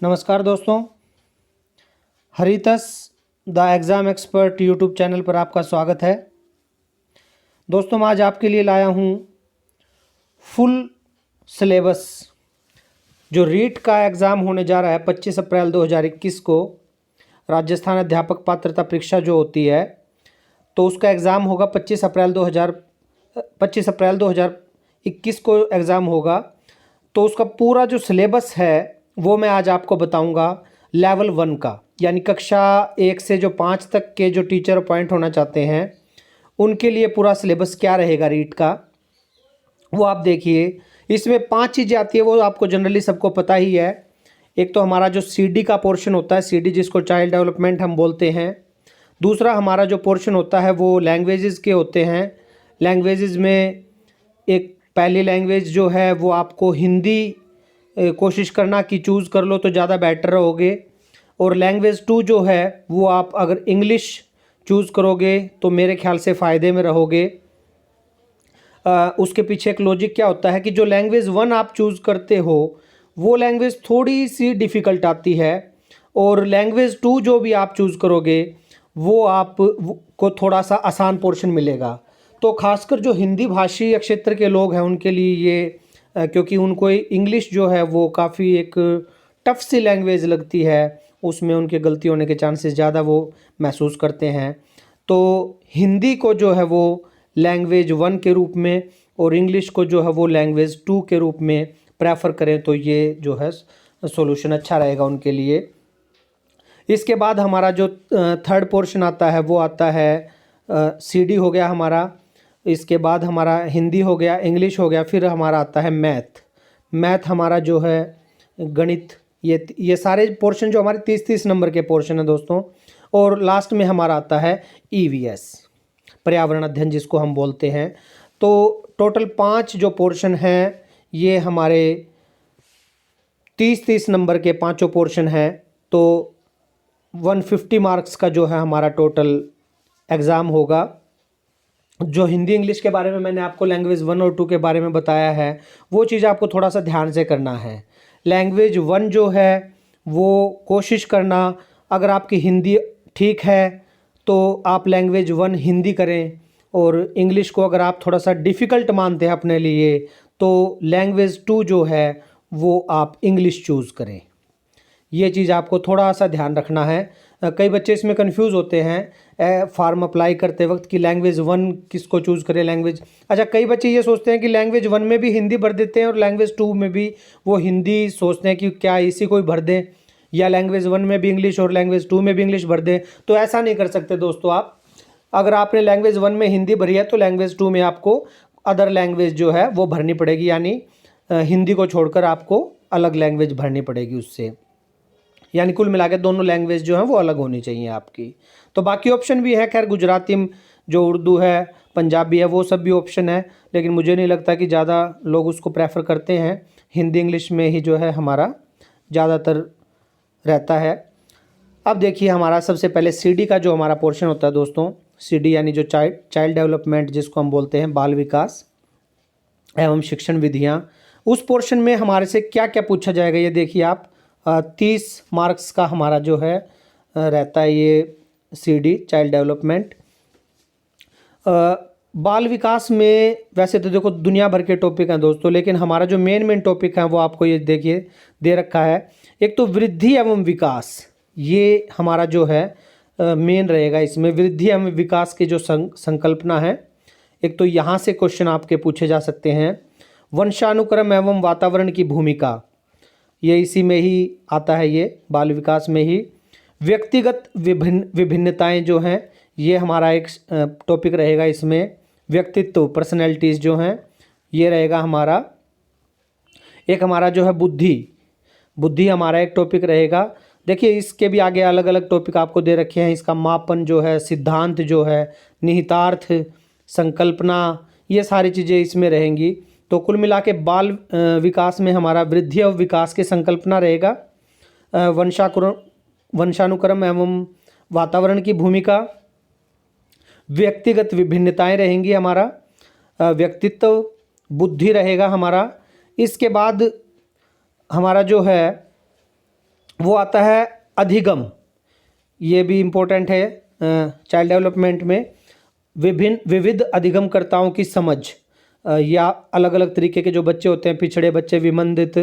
नमस्कार दोस्तों, हरितस the exam expert YouTube channel पर आपका स्वागत है। दोस्तों, मैं आज आपके लिए लाया हूँ फुल सिलेबस जो रीट का एग्ज़ाम होने जा रहा है 25 अप्रैल 2021 को। राजस्थान अध्यापक पात्रता परीक्षा जो होती है तो उसका एग्ज़ाम होगा 25 अप्रैल 2021 को एग्ज़ाम होगा। तो उसका पूरा जो सिलेबस है वो मैं आज आपको बताऊंगा लेवल 1 का, यानी कक्षा 1 से जो 5 तक के जो टीचर अपॉइंट होना चाहते हैं उनके लिए पूरा सिलेबस क्या रहेगा रीट का, वो आप देखिए। इसमें 5 चीज़ें आती है, वो आपको जनरली सबको पता ही है। एक तो हमारा जो सीडी का पोर्शन होता है, सीडी जिसको चाइल्ड डेवलपमेंट हम बोलते हैं। दूसरा हमारा जो पोर्शन होता है वो लैंग्वेजेस के होते हैं। लैंग्वेजेस में एक पहली लैंग्वेज जो है वो आपको हिंदी कोशिश करना कि चूज़ कर लो तो ज़्यादा बेटर रहोगे। और लैंग्वेज 2 जो है वो आप अगर इंग्लिश चूज़ करोगे तो मेरे ख्याल से फ़ायदे में रहोगे। उसके पीछे एक लॉजिक क्या होता है कि जो लैंग्वेज 1 आप चूज़ करते हो वो लैंग्वेज थोड़ी सी डिफ़िकल्ट आती है, और लैंग्वेज 2 जो भी आप चूज़ करोगे वो आप को थोड़ा सा आसान पोर्शन मिलेगा। तो खासकर जो हिंदी भाषी क्षेत्र के लोग हैं उनके लिए ये क्योंकि उनको इंग्लिश जो है वो काफ़ी एक टफ सी लैंग्वेज लगती है, उसमें उनके गलती होने के चांसेस ज़्यादा वो महसूस करते हैं। तो हिंदी को जो है वो लैंग्वेज 1 के रूप में और इंग्लिश को जो है वो लैंग्वेज 2 के रूप में प्रेफर करें तो ये जो है सॉल्यूशन अच्छा रहेगा उनके लिए। इसके बाद हमारा जो थर्ड पोर्शन आता है वो आता है सीडी हो गया हमारा। इसके बाद हमारा हिंदी हो गया, इंग्लिश हो गया, फिर हमारा आता है मैथ हमारा जो है गणित। ये सारे पोर्शन जो हमारे 30-30 नंबर के पोर्शन है दोस्तों। और लास्ट में हमारा आता है ईवीएस, पर्यावरण अध्ययन जिसको हम बोलते हैं। तो टोटल 5 जो पोर्शन हैं ये हमारे 30-30 नंबर के पाँचों पोर्शन हैं। तो 150 मार्क्स का जो है हमारा टोटल एग्ज़ाम होगा। जो हिंदी इंग्लिश के बारे में मैंने आपको लैंग्वेज 1 और 2 के बारे में बताया है वो चीज़ आपको थोड़ा सा ध्यान से करना है। लैंग्वेज 1 जो है वो कोशिश करना, अगर आपकी हिंदी ठीक है तो आप लैंग्वेज 1 हिंदी करें, और इंग्लिश को अगर आप थोड़ा सा डिफ़िकल्ट मानते हैं अपने लिए तो लैंग्वेज 2 जो है वो आप इंग्लिश चूज़ करें। ये चीज़ आपको थोड़ा सा ध्यान रखना है। कई बच्चे इसमें कंफ्यूज होते हैं फॉर्म अप्लाई करते वक्त कि लैंग्वेज 1 किसको चूज़ करें। कई बच्चे ये सोचते हैं कि लैंग्वेज 1 में भी हिंदी भर देते हैं और लैंग्वेज 2 में भी वो हिंदी सोचते हैं कि क्या इसी को ही भर दें, या लैंग्वेज 1 में भी इंग्लिश और लैंग्वेज 2 में भी इंग्लिश भर दें। तो ऐसा नहीं कर सकते दोस्तों। आप अगर आपने लैंग्वेज 1 में हिंदी भरी है तो लैंग्वेज 2 में आपको अदर लैंग्वेज जो है वो भरनी पड़ेगी, यानी हिंदी को छोड़कर आपको अलग लैंग्वेज भरनी पड़ेगी उससे। यानी कुल मिला के दोनों लैंग्वेज जो हैं वो अलग होनी चाहिए आपकी। तो बाकी ऑप्शन भी है, खैर गुजराती जो उर्दू है, पंजाबी है, वो सब भी ऑप्शन है, लेकिन मुझे नहीं लगता कि ज़्यादा लोग उसको प्रेफर करते हैं। हिंदी इंग्लिश में ही जो है हमारा ज़्यादातर रहता है। अब देखिए हमारा सबसे पहले सीडी का जो हमारा पोर्शन होता है दोस्तों, सीडी यानी जो चाइल्ड डेवलपमेंट जिसको हम बोलते हैं, बाल विकास एवं शिक्षण विधियाँ, उस पोर्शन में हमारे से क्या क्या पूछा जाएगा ये देखिए आप। 30 मार्क्स का हमारा जो है रहता है ये सीडी चाइल्ड डेवलपमेंट। बाल विकास में वैसे तो देखो दुनिया भर के टॉपिक हैं दोस्तों, लेकिन हमारा जो मेन टॉपिक है वो आपको ये देखिए दे रखा है। एक तो वृद्धि एवं विकास, ये हमारा जो है मेन रहेगा। इसमें वृद्धि एवं विकास की जो संकल्पना है, एक तो यहाँ से क्वेश्चन आपके पूछे जा सकते हैं। वंशानुक्रम एवं वातावरण की भूमिका, ये इसी में ही आता है, ये बाल विकास में ही। व्यक्तिगत विभिन्नताएं जो हैं ये हमारा एक टॉपिक रहेगा। इसमें व्यक्तित्व, पर्सनैलिटीज़ जो हैं ये रहेगा हमारा। एक हमारा जो है बुद्धि हमारा एक टॉपिक रहेगा। देखिए इसके भी आगे अलग अलग टॉपिक आपको दे रखे हैं। इसका मापन जो है, सिद्धांत जो है, निहितार्थ, संकल्पना, ये सारी चीज़ें इसमें रहेंगी। तो कुल मिला के बाल विकास में हमारा वृद्धि और विकास की संकल्पना रहेगा। वंशानुक्रम एवं वातावरण की भूमिका, व्यक्तिगत विभिन्नताएं रहेंगी हमारा, व्यक्तित्व, बुद्धि रहेगा हमारा। इसके बाद हमारा जो है वो आता है अधिगम। ये भी इम्पोर्टेंट है चाइल्ड डेवलपमेंट में। विविध अधिगमकर्ताओं की समझ, या अलग अलग तरीके के जो बच्चे होते हैं, पिछड़े बच्चे, विमंदित,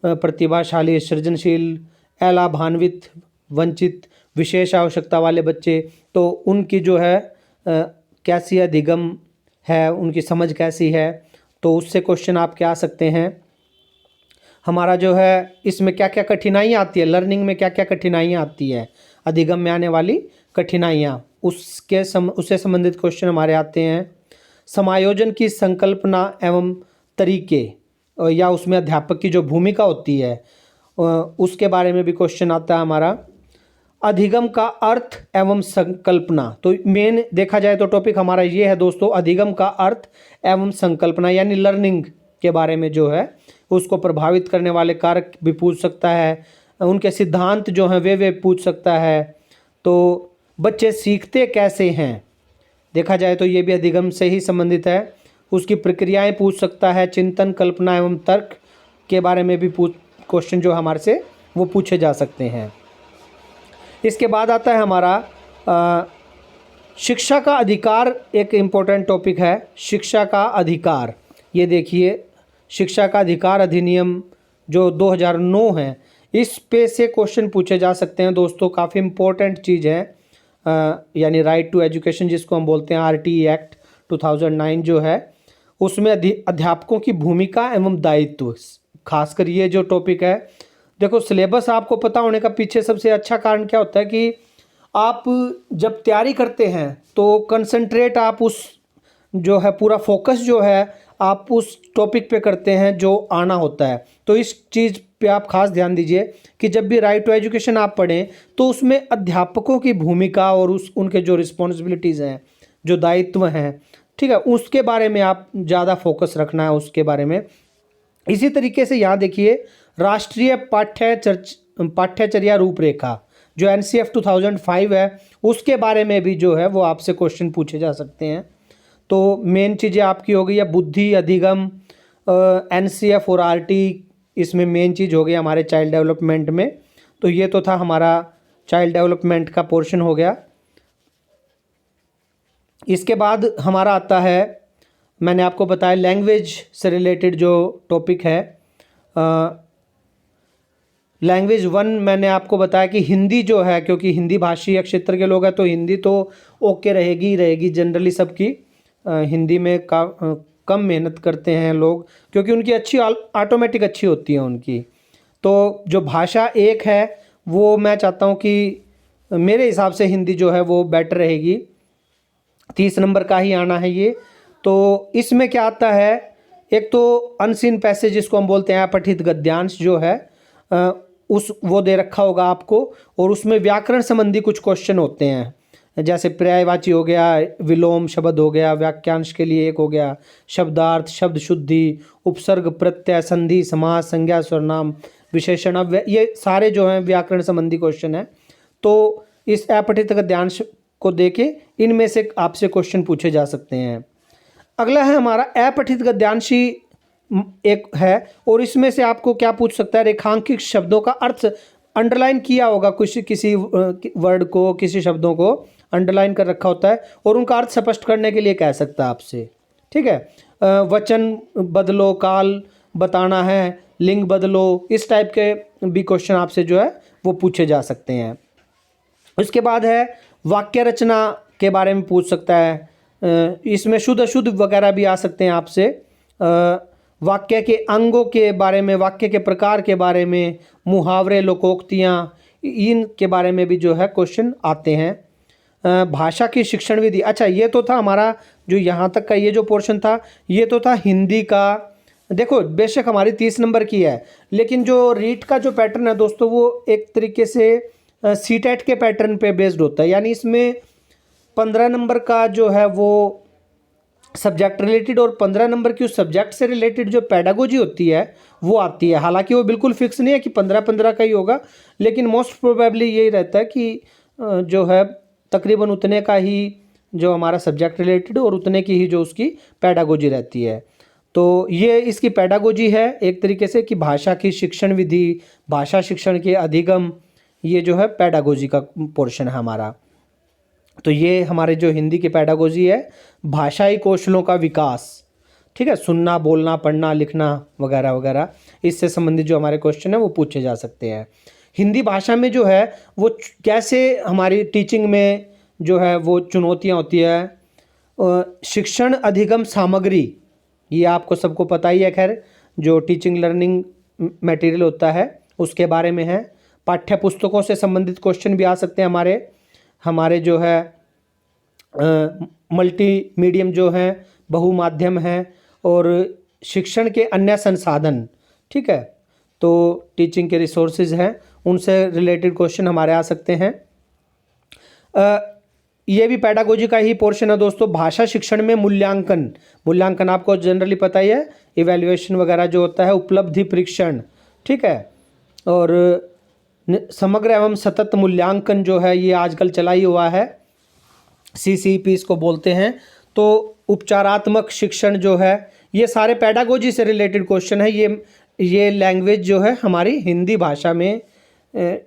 प्रतिभाशाली, सृजनशील, अलाभान्वित, वंचित, विशेष आवश्यकता वाले बच्चे, तो उनकी जो है कैसी अधिगम है, उनकी समझ कैसी है, तो उससे क्वेश्चन आपके आ सकते हैं। हमारा जो है इसमें क्या क्या कठिनाइयाँ आती है, लर्निंग में क्या क्या कठिनाइयाँ आती है, अधिगम में आने वाली कठिनाइयाँ, उससे संबंधित क्वेश्चन हमारे आते हैं। समायोजन की संकल्पना एवं तरीके, या उसमें अध्यापक की जो भूमिका होती है उसके बारे में भी क्वेश्चन आता है हमारा। अधिगम का अर्थ एवं संकल्पना, तो मेन देखा जाए तो टॉपिक हमारा ये है दोस्तों, अधिगम का अर्थ एवं संकल्पना, यानी लर्निंग के बारे में जो है उसको प्रभावित करने वाले कारक भी पूछ सकता है, उनके सिद्धांत जो हैं वे पूछ सकता है। तो बच्चे सीखते कैसे हैं, देखा जाए तो ये भी अधिगम से ही संबंधित है। उसकी प्रक्रियाएं पूछ सकता है, चिंतन, कल्पना एवं तर्क के बारे में भी क्वेश्चन जो हमारे से वो पूछे जा सकते हैं। इसके बाद आता है हमारा शिक्षा का अधिकार, एक इम्पोर्टेंट टॉपिक है शिक्षा का अधिकार। ये देखिए, शिक्षा का अधिकार अधिनियम जो 2009 है, इस पे से क्वेश्चन पूछे जा सकते हैं दोस्तों। काफ़ी इम्पोर्टेंट चीज़ है, यानी राइट टू एजुकेशन जिसको हम बोलते हैं, RTE एक्ट 2009 जो है, उसमें अध्यापकों की भूमिका एवं दायित्व, खासकर ये जो टॉपिक है। देखो, सिलेबस आपको पता होने का पीछे सबसे अच्छा कारण क्या होता है कि आप जब तैयारी करते हैं तो कंसंट्रेट आप उस जो है पूरा फोकस जो है आप उस टॉपिक पे करते हैं जो आना होता है। तो इस चीज़ पे आप खास ध्यान दीजिए कि जब भी राइट टू एजुकेशन आप पढ़ें तो उसमें अध्यापकों की भूमिका और उनके जो रिस्पॉन्सिबिलिटीज़ हैं, जो दायित्व हैं, ठीक है, उसके बारे में आप ज़्यादा फोकस रखना है उसके बारे में। इसी तरीके से यहाँ देखिए, राष्ट्रीय पाठ्यचर्या रूपरेखा जो NCF 2005 है, उसके बारे में भी जो है वो आपसे क्वेश्चन पूछे जा सकते हैं। तो मेन चीज़ें आपकी हो गई है बुद्धि, अधिगम, NCF और RT, इसमें मेन चीज़ हो गई हमारे चाइल्ड डेवलपमेंट में। तो ये तो था हमारा चाइल्ड डेवलपमेंट का पोर्शन हो गया। इसके बाद हमारा आता है, मैंने आपको बताया लैंग्वेज से रिलेटेड जो टॉपिक है, लैंग्वेज 1 मैंने आपको बताया कि हिंदी जो है, क्योंकि हिंदी भाषी क्षेत्र के लोग हैं तो हिंदी तो ओके रहेगी ही रहेगी, जनरली सबकी हिंदी में कम मेहनत करते हैं लोग, क्योंकि उनकी अच्छी ऑटोमेटिक अच्छी होती है उनकी। तो जो भाषा एक है वो मैं चाहता हूँ कि मेरे हिसाब से हिंदी जो है वो बेटर रहेगी, 30 नंबर का ही आना है ये। तो इसमें क्या आता है, एक तो अनसीन पैसेज जिसको हम बोलते हैं, अपठित गद्यांश जो है वो दे रखा होगा आपको, और उसमें व्याकरण संबंधी कुछ क्वेश्चन होते हैं, जैसे पर्यायवाची हो गया, विलोम शब्द हो गया, वाक्यांश के लिए एक हो गया, शब्दार्थ, शब्द शुद्धि, उपसर्ग, प्रत्यय, संधि, समास, संज्ञा, सर्वनाम, विशेषण, ये सारे जो हैं व्याकरण संबंधी क्वेश्चन हैं। तो इस अपठित गद्यांश को देके इनमें से आपसे क्वेश्चन पूछे जा सकते हैं। अगला है हमारा अपठित गद्यांशी एक है, और इसमें से आपको क्या पूछ सकता है, रेखांकित शब्दों का अर्थ अंडरलाइन किया होगा, किसी वर्ड को, किसी शब्दों को अंडरलाइन कर रखा होता है और उनका अर्थ स्पष्ट करने के लिए कह सकता है आपसे, ठीक है। वचन बदलो, काल बताना है, लिंग बदलो, इस टाइप के भी क्वेश्चन आपसे जो है वो पूछे जा सकते हैं। उसके बाद है वाक्य रचना के बारे में पूछ सकता है, इसमें शुद्ध अशुद्ध वगैरह भी आ सकते हैं आपसे। वाक्य के अंगों के बारे में, वाक्य के प्रकार के बारे में, मुहावरे, लोकोक्तियाँ, इन के बारे में भी जो है क्वेश्चन आते हैं। भाषा की शिक्षण विधि, अच्छा ये तो था हमारा जो यहाँ तक का ये जो पोर्शन था, ये तो था हिंदी का। देखो बेशक हमारी 30 नंबर की है, लेकिन जो रीट का जो पैटर्न है दोस्तों वो एक तरीके से CTET के पैटर्न पे बेस्ड होता है, यानी इसमें 15 नंबर का जो है वो सब्जेक्ट रिलेटेड और 15 नंबर की उस सब्जेक्ट से रिलेटेड जो पैडागोजी होती है वो आती है। हालांकि वो बिल्कुल फिक्स नहीं है कि 15 का ही होगा, लेकिन मोस्ट प्रोबेबली यही रहता है कि जो है तकरीबन उतने का ही जो हमारा सब्जेक्ट रिलेटेड और उतने की ही जो उसकी पैडागोजी रहती है। तो ये इसकी पेडागोजी है एक तरीके से कि भाषा की शिक्षण विधि, भाषा शिक्षण के अधिगम, ये जो है पेडागोजी का पोर्शन है हमारा। तो ये हमारे जो हिंदी की पेडागोजी है, भाषाई कौशलों का विकास, ठीक है, सुनना, बोलना, पढ़ना, लिखना वगैरह वगैरह, इससे संबंधित जो हमारे क्वेश्चन है वो पूछे जा सकते हैं। हिंदी भाषा में जो है वो कैसे हमारी टीचिंग में जो है वो चुनौतियाँ होती है। शिक्षण अधिगम सामग्री, ये आपको सबको पता ही है, खैर जो टीचिंग लर्निंग मटेरियल होता है उसके बारे में है। पाठ्य पुस्तकों से संबंधित क्वेश्चन भी आ सकते हैं हमारे जो है मल्टी मीडियम जो हैं, बहुमाध्यम हैं, और शिक्षण के अन्य संसाधन, ठीक है, तो टीचिंग के रिसोर्सेज हैं, उनसे रिलेटेड क्वेश्चन हमारे आ सकते हैं। ये भी पेडागोजी का ही पोर्शन है दोस्तों। भाषा शिक्षण में मूल्यांकन आपको जनरली पता ही है, इवैल्यूएशन वगैरह जो होता है, उपलब्धि परीक्षण, ठीक है, और समग्र एवं सतत मूल्यांकन जो है ये आजकल चला ही हुआ है, CCP इसको बोलते हैं। तो उपचारात्मक शिक्षण जो है, ये सारे पेडागोजी से रिलेटेड क्वेश्चन है। ये लैंग्वेज जो है हमारी हिंदी भाषा में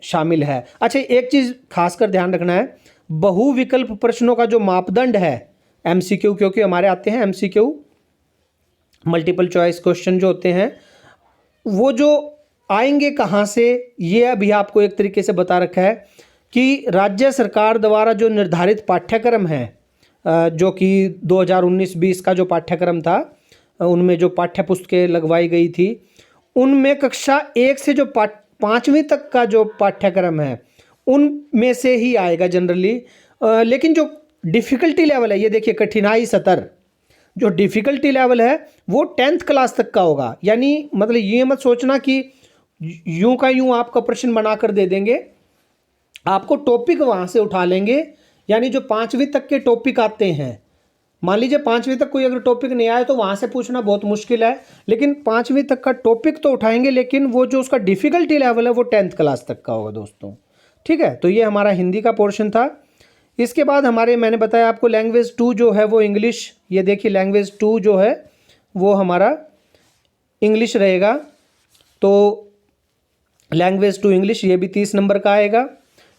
शामिल है। अच्छा, एक चीज़ खासकर ध्यान रखना है, बहुविकल्प प्रश्नों का जो मापदंड है MCQ, क्योंकि हमारे आते हैं MCQ, मल्टीपल चॉइस क्वेश्चन जो होते हैं, वो जो आएंगे कहाँ से, ये अभी आपको एक तरीके से बता रखा है कि राज्य सरकार द्वारा जो निर्धारित पाठ्यक्रम है, जो कि 2019-20 का जो पाठ्यक्रम था, उनमें जो पाठ्य पुस्तकें लगवाई गई थी, उनमें कक्षा 1 से जो 5वीं तक का जो पाठ्यक्रम है उनमें से ही आएगा जनरली। लेकिन जो डिफ़िकल्टी लेवल है, ये देखिए कठिनाई स्तर, जो डिफ़िकल्टी लेवल है वो 10th क्लास तक का होगा। यानी मतलब ये मत सोचना कि यूं का यूं आपका प्रश्न बनाकर दे देंगे, आपको टॉपिक वहाँ से उठा लेंगे। यानी जो 5वीं तक के टॉपिक आते हैं, मान लीजिए 5वीं तक कोई अगर टॉपिक नहीं आया तो वहाँ से पूछना बहुत मुश्किल है, लेकिन 5वीं तक का टॉपिक तो उठाएंगे, लेकिन वो जो उसका डिफ़िकल्टी लेवल है वो 10th क्लास तक का होगा दोस्तों, ठीक है। तो ये हमारा हिंदी का पोर्शन था। इसके बाद मैंने बताया आपको लैंग्वेज 2 जो है वो इंग्लिश। ये देखिए लैंग्वेज 2 जो है वो हमारा इंग्लिश रहेगा। तो लैंग्वेज 2 इंग्लिश, ये भी 30 नंबर का आएगा।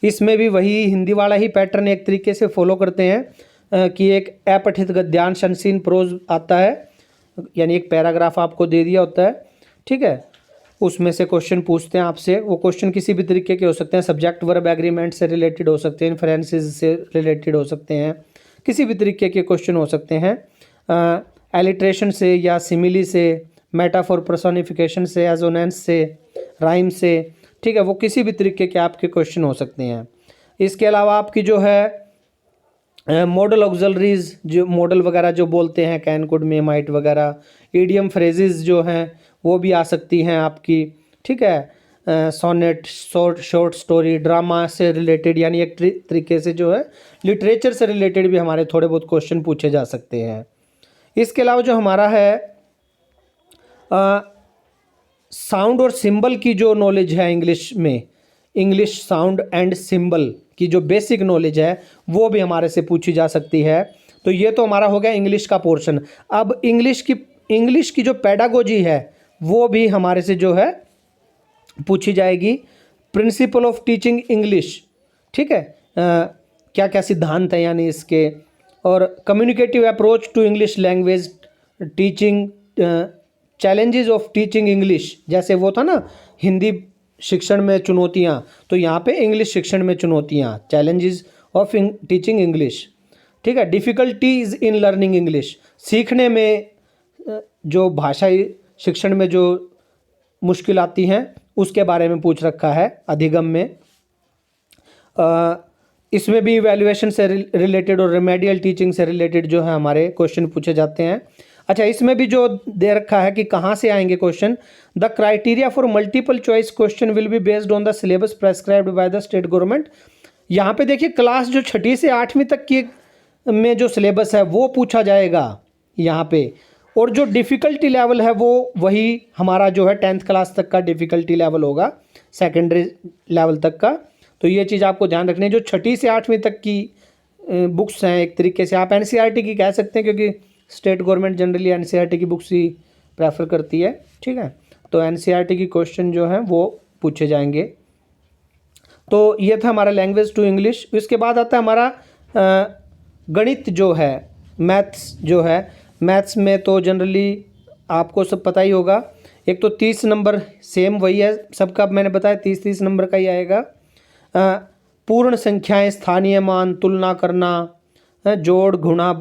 इसमें भी वही हिंदी वाला ही पैटर्न एक तरीके से फॉलो करते हैं कि एक अपठित गद्यांश अनसीन प्रोज आता है, यानी एक पैराग्राफ आपको दे दिया होता है, ठीक है, उसमें से क्वेश्चन पूछते हैं आपसे। वो क्वेश्चन किसी भी तरीके के हो सकते हैं, सब्जेक्ट वर्ब एग्रीमेंट से रिलेटेड हो सकते हैं, इन्फ्रेंसेस से रिलेटेड हो सकते हैं, किसी भी तरीके के क्वेश्चन हो सकते हैं, एलिट्रेशन से या सिमिली से, मेटाफोर पर्सोनिफिकेशन से, एजोनेंस से, राइम से, ठीक है, वो किसी भी तरीके के आपके क्वेश्चन हो सकते हैं। इसके अलावा आपकी जो है मॉडल ऑक्सिलरीज, जो मॉडल वगैरह जो बोलते हैं, कैन, कुड, मे, माइट वगैरह, ईडियम फ्रेजेस जो हैं वो भी आ सकती हैं आपकी, ठीक है, सोनेट, शॉर्ट स्टोरी, ड्रामा से रिलेटेड, यानी एक तरीके से जो है लिटरेचर से रिलेटेड भी हमारे थोड़े बहुत क्वेश्चन पूछे जा सकते हैं। इसके अलावा जो हमारा है साउंड और सिंबल की जो नॉलेज है इंग्लिश में, इंग्लिश साउंड एंड सिंबल की जो बेसिक नॉलेज है वो भी हमारे से पूछी जा सकती है। तो ये तो हमारा हो गया इंग्लिश का पोर्शन। अब इंग्लिश की जो पेडागोजी है वो भी हमारे से जो है पूछी जाएगी। प्रिंसिपल ऑफ टीचिंग इंग्लिश, ठीक है, क्या क्या सिद्धांत है यानी इसके, और communicative approach to English language teaching, challenges of teaching English, जैसे वो था ना हिंदी शिक्षण में चुनौतियाँ, तो यहाँ पे इंग्लिश शिक्षण में चुनौतियाँ, चैलेंजेस ऑफ टीचिंग इंग्लिश, ठीक है। डिफ़िकल्टीज इन लर्निंग इंग्लिश, सीखने में जो भाषाई शिक्षण में जो मुश्किल आती हैं उसके बारे में पूछ रखा है अधिगम में। इसमें भी इवैल्यूएशन से रिलेटेड और रेमेडियल टीचिंग से रिलेटेड जो है हमारे क्वेश्चन पूछे जाते हैं। अच्छा, इसमें भी जो दे रखा है कि कहाँ से आएंगे question, the criteria for multiple choice question will be based on the syllabus prescribed by the state government. यहाँ पे देखिए क्लास जो 6ठी से 8वीं तक की में जो सिलेबस है वो पूछा जाएगा यहाँ पे, और जो डिफ़िकल्टी लेवल है वो वही हमारा जो है 10th क्लास तक का डिफ़िकल्टी लेवल होगा, सेकेंडरी लेवल तक का। तो ये चीज़ आपको ध्यान रखनी है। जो 6ठी से 8वीं तक की बुक्स हैं, एक तरीके से आप NCERT की कह सकते हैं, क्योंकि स्टेट गवर्नमेंट जनरली NCERT की बुक्स ही प्रेफर करती है। ठीक है, तो एनसीईआरटी की क्वेश्चन जो हैं वो पूछे जाएंगे। तो ये था हमारा लैंग्वेज टू इंग्लिश। इसके बाद आता है हमारा गणित जो है, मैथ्स जो है। मैथ्स में तो जनरली आपको सब पता ही होगा। एक तो 30 नंबर सेम वही है सबका, मैंने बताया 30 नंबर का ही आएगा। पूर्ण संख्याएं, स्थानीय मान, तुलना करना, जोड़, गुणा,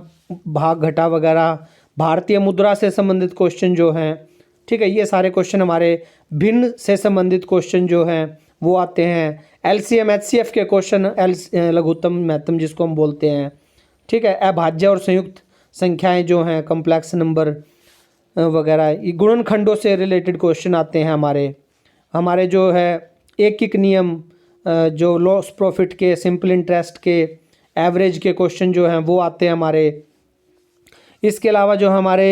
भाग, घटा वगैरह, भारतीय मुद्रा से संबंधित क्वेश्चन जो हैं। ठीक है, ये सारे क्वेश्चन हमारे भिन्न से संबंधित क्वेश्चन जो हैं वो आते हैं। एलसीएम एचसीएफ के क्वेश्चन, लघुत्तम महत्तम जिसको हम बोलते हैं। ठीक है, अभाज्य और संयुक्त संख्याएं जो हैं, कॉम्प्लेक्स नंबर वगैरह, ये गुणनखंडों से रिलेटेड क्वेश्चन आते हैं हमारे जो है एक नियम, जो लॉस प्रॉफिट के, सिंपल इंटरेस्ट के, एवरेज के क्वेश्चन जो हैं वो आते हैं हमारे। इसके अलावा जो हमारे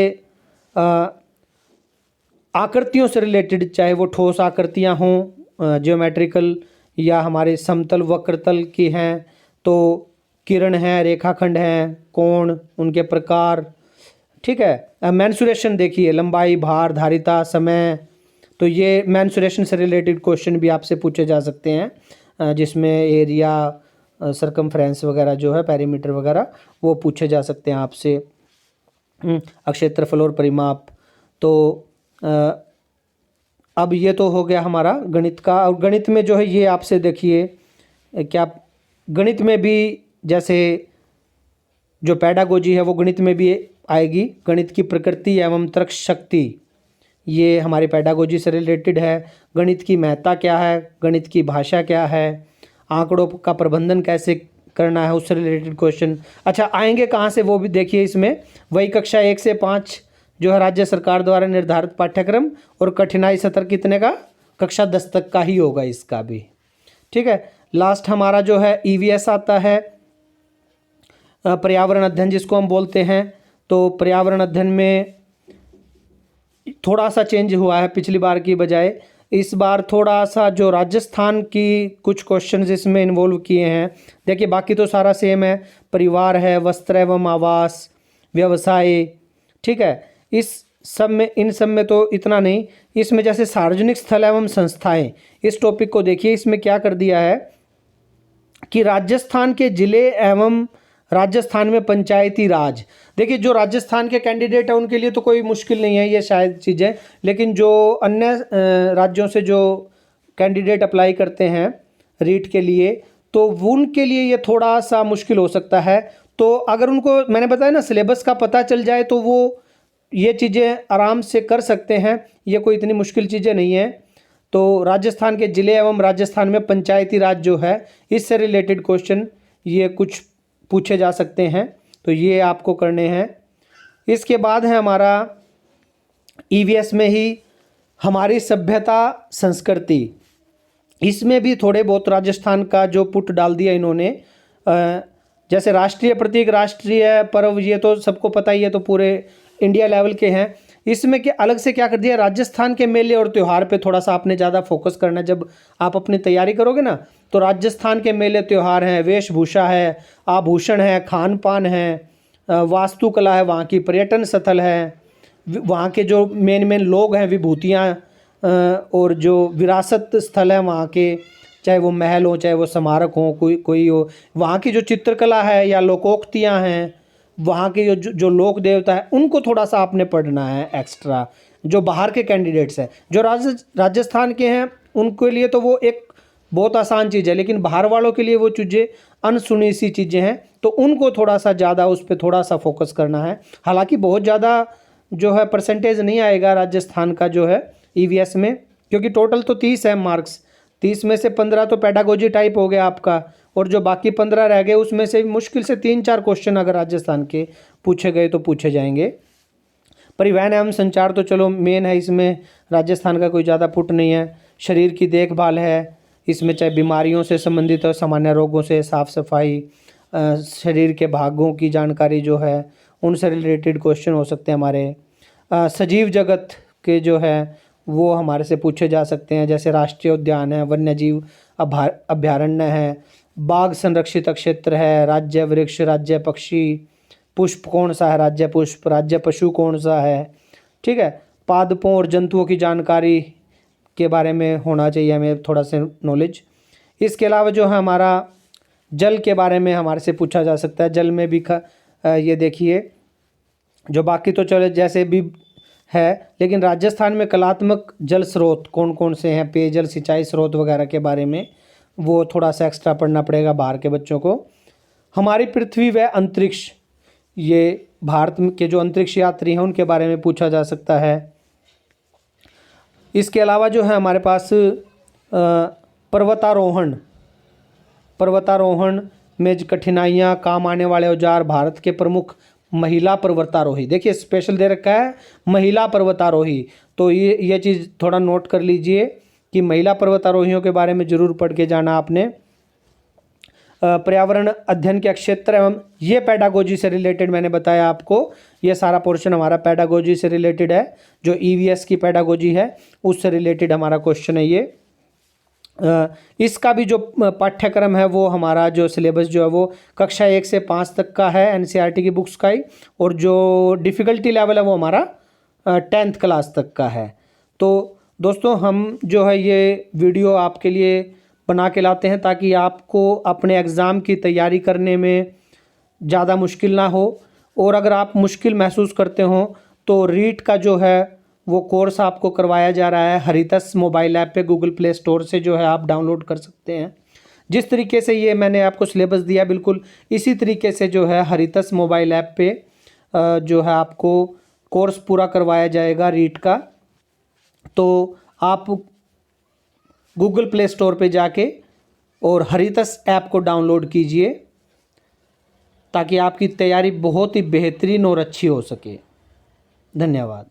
आकृतियों से रिलेटेड, चाहे वो ठोस आकृतियां हों, ज्योमेट्रिकल, या हमारे समतल वक्रतल की हैं, तो किरण हैं, रेखाखंड हैं, कोण, उनके प्रकार। ठीक है, मेंसुरेशन देखिए, लंबाई, भार, धारिता, समय, तो ये मेंसुरेशन से रिलेटेड क्वेश्चन भी आपसे पूछे जा सकते हैं, जिसमें एरिया, सरकमफ्रेंस वगैरह जो है, पेरीमीटर वगैरह, वो पूछे जा सकते हैं आपसे। क्षेत्रफल और परिमाप। तो अब ये तो हो गया हमारा गणित का। और गणित में जो है ये आपसे देखिए क्या, गणित में भी जैसे जो पैडागोजी है वो गणित में भी आएगी। गणित की प्रकृति एवं तर्क शक्ति, ये हमारी पैडागोजी से रिलेटेड है। गणित की महत्ता क्या है, गणित की भाषा क्या है, आंकड़ों का प्रबंधन कैसे करना है, उससे रिलेटेड क्वेश्चन। अच्छा, आएंगे कहाँ से वो भी देखिए इसमें। वही कक्षा 1 से 5 जो है राज्य सरकार द्वारा निर्धारित पाठ्यक्रम, और कठिनाई स्तर कितने का, कक्षा 10 तक का ही होगा इसका भी। ठीक है, लास्ट हमारा जो है ईवीएस आता है, पर्यावरण अध्ययन जिसको हम बोलते हैं। तो पर्यावरण अध्ययन में थोड़ा सा चेंज हुआ है पिछली बार की बजाय। इस बार थोड़ा सा जो राजस्थान की कुछ क्वेश्चंस इसमें इन्वॉल्व किए हैं। देखिए बाकी तो सारा सेम है, परिवार है, वस्त्र एवं आवास, व्यवसाय। ठीक है, इस सब में, इन सब में तो इतना नहीं। इसमें जैसे सार्वजनिक स्थल एवं संस्थाएं, इस टॉपिक को देखिए। इसमें क्या कर दिया है कि राजस्थान के जिले एवं राजस्थान में पंचायती राज। देखिए जो राजस्थान के कैंडिडेट हैं उनके लिए तो कोई मुश्किल नहीं है ये शायद चीज़ें, लेकिन जो अन्य राज्यों से जो कैंडिडेट अप्लाई करते हैं रीट के लिए, तो उनके लिए ये थोड़ा सा मुश्किल हो सकता है। तो अगर उनको, मैंने बताया ना, सिलेबस का पता चल जाए तो वो ये चीज़ें आराम से कर सकते हैं, ये कोई इतनी मुश्किल चीज़ें नहीं हैं। तो राजस्थान के ज़िले एवं राजस्थान में पंचायती राज जो है, इससे रिलेटेड क्वेश्चन ये कुछ पूछे जा सकते हैं, तो ये आपको करने हैं। इसके बाद है हमारा ईवीएस में ही हमारी सभ्यता संस्कृति। इसमें भी थोड़े बहुत राजस्थान का जो पुट डाल दिया इन्होंने। जैसे राष्ट्रीय प्रतीक, राष्ट्रीय पर्व, ये तो सबको पता ही है, तो पूरे इंडिया लेवल के हैं। इसमें क्या अलग से क्या कर दिया, राजस्थान के मेले और त्यौहार पे थोड़ा सा आपने ज़्यादा फोकस करना है। जब आप अपनी तैयारी करोगे ना, तो राजस्थान के मेले त्यौहार हैं, वेशभूषा है, आभूषण है, खान पान है, वास्तुकला है, वहाँ की पर्यटन स्थल है, वहाँ के जो मेन लोग हैं, विभूतियाँ, और जो विरासत स्थल है वहाँ के, चाहे वो महल हो, चाहे वो स्मारक हो, कोई हो, वहाँ की जो चित्रकला है या लोकोक्तियाँ हैं, वहाँ के जो लोक देवता है, उनको थोड़ा सा आपने पढ़ना है एक्स्ट्रा। जो बाहर के कैंडिडेट्स हैं, जो राजस्थान के हैं, उनके लिए तो वो एक बहुत आसान चीज़ है, लेकिन बाहर वालों के लिए वो चीज़ें अनसुनी सी चीज़ें हैं, तो उनको थोड़ा सा ज़्यादा उस पर थोड़ा सा फोकस करना है। हालांकि बहुत ज़्यादा जो है परसेंटेज नहीं आएगा राजस्थान का जो है ईवीएस में, क्योंकि टोटल तो 30 है मार्क्स। 30 में से 15 तो पैडागोजी टाइप हो गया आपका, और जो बाकी 15 रह गए उसमें से मुश्किल से 3-4 क्वेश्चन अगर राजस्थान के पूछे गए तो पूछे जाएंगे। परिवहन एवं संचार तो चलो मेन है, इसमें राजस्थान का कोई ज़्यादा पुट नहीं है। शरीर की देखभाल है, इसमें चाहे बीमारियों से संबंधित हो, सामान्य रोगों से, साफ सफाई, शरीर के भागों की जानकारी जो है उनसे रिलेटेड क्वेश्चन हो सकते हैं हमारे। सजीव जगत के जो है वो हमारे से पूछे जा सकते हैं, जैसे राष्ट्रीय उद्यान है, वन्य जीव अभ्यारण्य है, बाघ संरक्षित क्षेत्र है, राज्य वृक्ष, राज्य पक्षी, पुष्प कौन सा है, राज्य पुष्प, राज्य पशु कौन सा है। ठीक है, पादपों और जंतुओं की जानकारी के बारे में होना चाहिए हमें थोड़ा सा नॉलेज। इसके अलावा जो है हमारा जल के बारे में हमारे से पूछा जा सकता है। जल में भी ये देखिए, जो बाकी तो चलो जैसे भी है, लेकिन राजस्थान में कलात्मक जल स्रोत कौन कौन से हैं, पेयजल सिंचाई स्रोत वगैरह के बारे में वो थोड़ा सा एक्स्ट्रा पढ़ना पड़ेगा बाहर के बच्चों को। हमारी पृथ्वी व अंतरिक्ष, ये भारत के जो अंतरिक्ष यात्री हैं उनके बारे में पूछा जा सकता है। इसके अलावा जो है हमारे पास पर्वतारोहण में कठिनाइयाँ, काम आने वाले औजार, भारत के प्रमुख महिला पर्वतारोही, देखिए स्पेशल दे रखा है महिला पर्वतारोही, तो ये चीज़ थोड़ा नोट कर लीजिए कि महिला पर्वतारोहियों के बारे में ज़रूर पढ़ के जाना आपने। पर्यावरण अध्ययन के क्षेत्र एवं ये पेडागोजी से रिलेटेड मैंने बताया आपको, ये सारा पोर्शन हमारा पेडागोजी से रिलेटेड है, जो ईवीएस की पेडागोजी है उससे रिलेटेड हमारा क्वेश्चन है ये। इसका भी जो पाठ्यक्रम है वो हमारा जो सिलेबस जो है वो कक्षा 1 से 5 तक का है एनसीईआरटी की बुक्स का ही, और जो डिफ़िकल्टी लेवल है वो हमारा 10th क्लास तक का है। तो दोस्तों हम जो है ये वीडियो आपके लिए बना के लाते हैं ताकि आपको अपने एग्ज़ाम की तैयारी करने में ज़्यादा मुश्किल ना हो, और अगर आप मुश्किल महसूस करते हो तो रीट का जो है वो कोर्स आपको करवाया जा रहा है हरितस मोबाइल ऐप पे, गूगल प्ले स्टोर से जो है आप डाउनलोड कर सकते हैं। जिस तरीके से ये मैंने आपको सिलेबस दिया बिल्कुल इसी तरीके से जो है हरितस मोबाइल ऐप पे जो है आपको कोर्स पूरा करवाया जाएगा रीट का। तो आप गूगल प्ले स्टोर पे जाके और हरितस ऐप को डाउनलोड कीजिए ताकि आपकी तैयारी बहुत ही बेहतरीन और अच्छी हो सके। धन्यवाद।